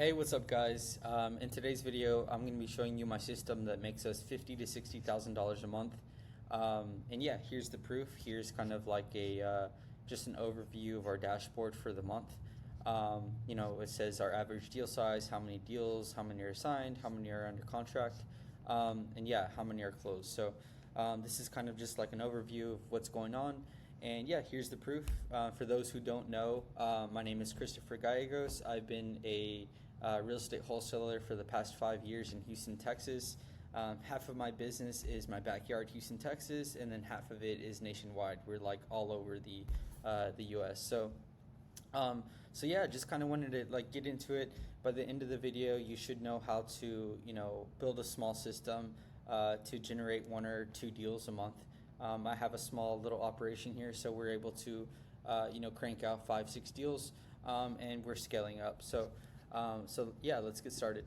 Hey, what's up, guys? In today's video, I'm going to be showing you my system that makes us $50,000 to $60,000 a month. And yeah, here's the proof. Here's kind of like a just an overview of our dashboard for the month. It says our average deal size, how many deals, how many are signed, how many are under contract, and yeah, how many are closed. So this is kind of just like an overview of what's going on. And yeah, here's the proof. For those who don't know, my name is Christopher Gallegos. I've been a real estate wholesaler for the past 5 years in Houston, Texas. Half of my business is my backyard, Houston, Texas, and then half of it is nationwide. We're like all over the U.S. So yeah, just kind of wanted to like get into it. By the end of the video, you should know how to build a small system to generate 1 or 2 deals a month. I have a small little operation here, so we're able to crank out 5-6 deals, and we're scaling up. So yeah, let's get started.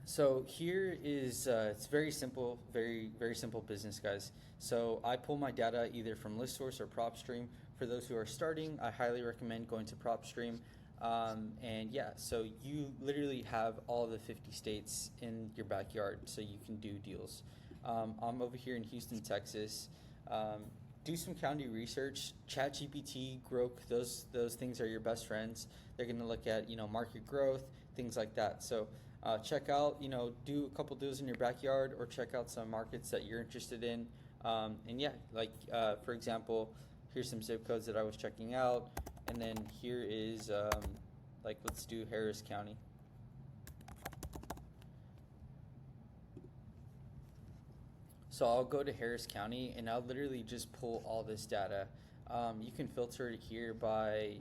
So here is it's very simple, very simple business, guys. So I pull my data either from ListSource or PropStream. For those who are starting, I highly recommend going to PropStream. And yeah, so you literally have all the 50 states in your backyard, so you can do deals. I'm over here in Houston, Texas. Do some county research. ChatGPT, Grok, those things are your best friends. They're going to look at market growth, things like that. So check out, do a couple deals in your backyard, or check out some markets that you're interested in. And yeah, like for example, here's some zip codes that I was checking out, and then here is let's do Harris County. So I'll go to Harris County and I'll literally just pull all this data. You can filter it here by,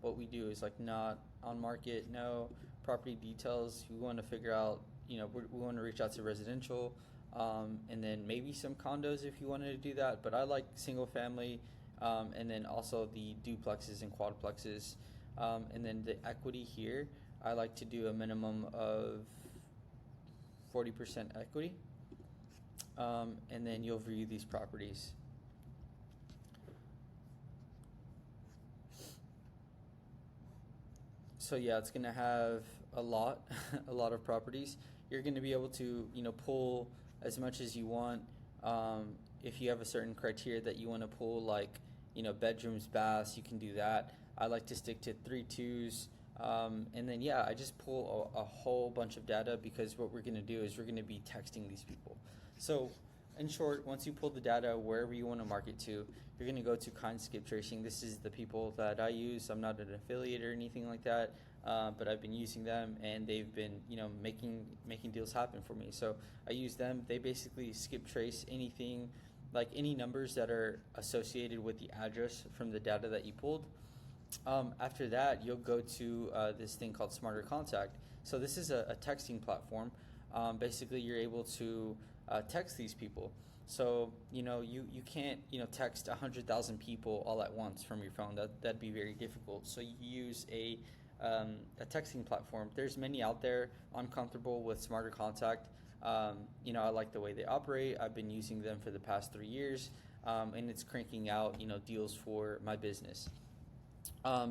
what we do is like not on market, no property details. We want to figure out, we want to reach out to residential, and then maybe some condos if you wanted to do that. But I like single family, and then also the duplexes and quadplexes. And then the equity here, I like to do a minimum of 40% equity. And then you'll view these properties. So yeah, it's going to have a lot of properties. You're going to be able to pull as much as you want. If you have a certain criteria that you want to pull, like bedrooms, baths, you can do that. I like to stick to 3 2s. And then yeah, I just pull a whole bunch of data, because what we're going to do is we're going to be texting these people. So in short, once you pull the data wherever you want to market to, you're going to go to KindSkipTracing. This is the people that I use. I'm not an affiliate or anything like that, but I've been using them, and they've been making deals happen for me. So I use them. They basically skip trace anything, like any numbers that are associated with the address from the data that you pulled. After that, you'll go to this thing called Smarter Contact. So this is a texting platform. Basically, you're able to text these people. So you can't text 100,000 people all at once from your phone. That'd be very difficult. So you use a texting platform. There's many out there. I'm comfortable with Smarter Contact. I like the way they operate. I've been using them for the past 3 years, and it's cranking out deals for my business.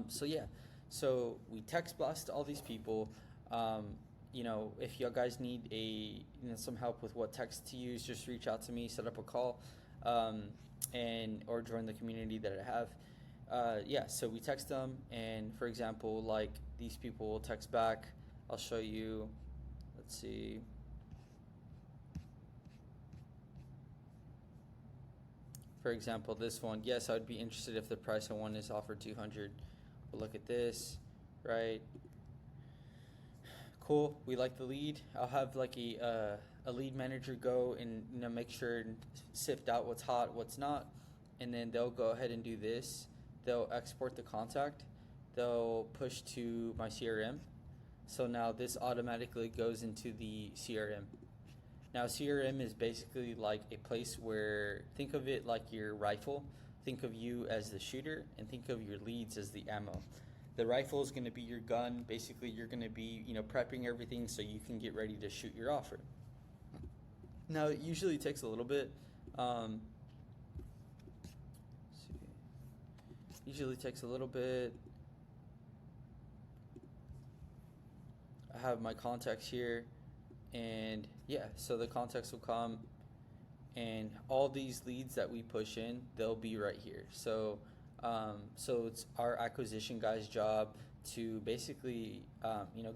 So yeah, so we text blast all these people. If you guys need some help with what text to use, just reach out to me, set up a call, or join the community that I have. Yeah, so we text them, and for example, like these people will text back. I'll show you. Let's see. For example, this one, yes, I would be interested if the price of one is offered $200. But look at this, right? Cool. We like the lead. I'll have like a lead manager go and make sure and sift out what's hot, what's not, and then they'll go ahead and do this. They'll export the contact. They'll push to my CRM. So now this automatically goes into the CRM. Now CRM is basically like a place where, think of it like your rifle. Think of you as the shooter, and think of your leads as the ammo. The rifle is going to be your gun. Basically, you're going to be prepping everything so you can get ready to shoot your offer. Now it usually takes a little bit. I have my contacts here, and yeah, so the contacts will come, and all these leads that we push in, they'll be right here. So so it's our acquisition guy's job to basically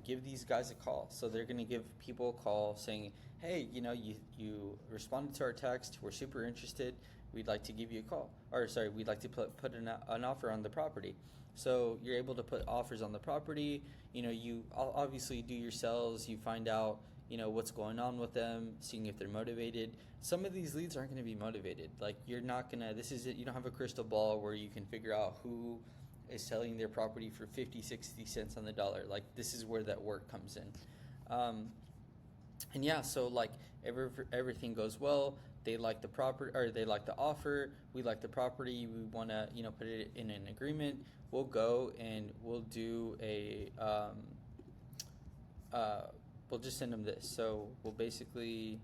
give these guys a call. So they're going to give people a call saying, hey, you responded to our text, we're super interested, we'd like to give you a call, or sorry, we'd like to put an offer on the property. So you're able to put offers on the property. You obviously do your sales, you find out what's going on with them, seeing if they're motivated. Some of these leads aren't going to be motivated. Like, you're not gonna, this is it, you don't have a crystal ball where you can figure out who is selling their property for 50-60 cents on the dollar. Like, this is where that work comes in. And yeah, so like everything goes well, they like the property, or they like the offer, we like the property, we want to put it in an agreement. We'll go and we'll do we'll just send them this. So we'll basically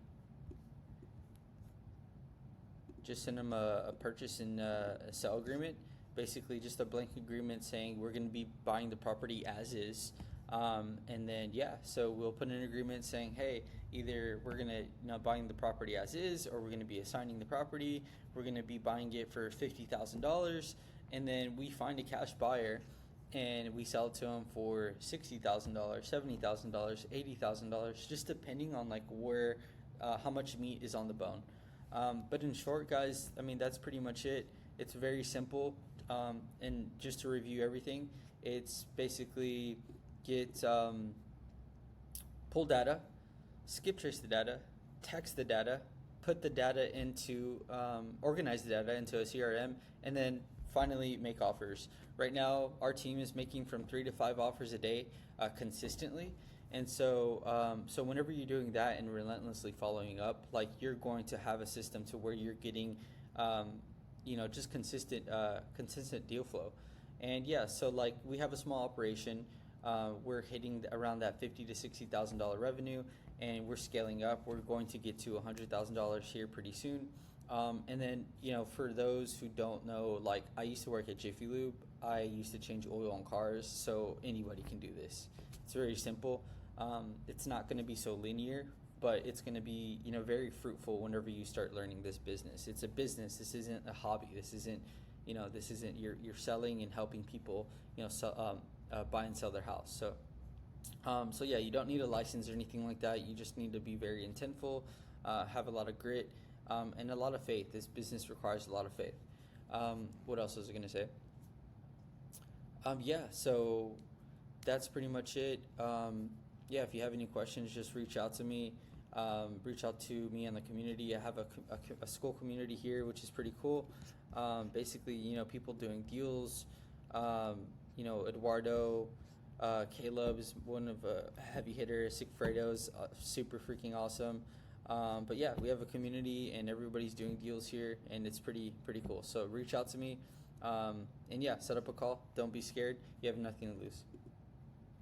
just send them a purchase and a sell agreement, basically just a blank agreement saying we're going to be buying the property as is. And then yeah, so we'll put an agreement saying, hey, either we're going to buying the property as is, or we're going to be assigning the property. We're going to be buying it for $50,000, and then we find a cash buyer and we sell it to them for $60,000, $70,000, $80,000, just depending on like where how much meat is on the bone. But in short, guys, I mean, that's pretty much it. It's very simple. And just to review everything, it's basically get pull data, skip trace the data, text the data, put the data into organize the data into a CRM, and then finally make offers. Right now, our team is making from 3 to 5 offers a day consistently. And so so whenever you're doing that and relentlessly following up, like, you're going to have a system to where you're getting just consistent deal flow. And yeah, so like, we have a small operation. We're hitting around that $50,000 to $60,000 revenue, and we're scaling up. We're going to get to $100,000 here pretty soon. And then, for those who don't know, like, I used to work at Jiffy Lube. I used to change oil on cars, so anybody can do this. It's very simple. It's not going to be so linear, but it's going to be, very fruitful whenever you start learning this business. It's a business. This isn't a hobby. This isn't, you're selling and helping people, buy and sell their house. So yeah, you don't need a license or anything like that. You just need to be very intentful, have a lot of grit, and a lot of faith. This business requires a lot of faith. What else was I going to say? Yeah, so that's pretty much it. Yeah, if you have any questions, just reach out to me. Reach out to me in the community. I have a school community here, which is pretty cool. Basically, people doing deals. Eduardo, Caleb is one of a heavy hitter. Sigfredo's super freaking awesome. But yeah, we have a community and everybody's doing deals here, and it's pretty cool. So reach out to me, and yeah, set up a call. Don't be scared. You have nothing to lose.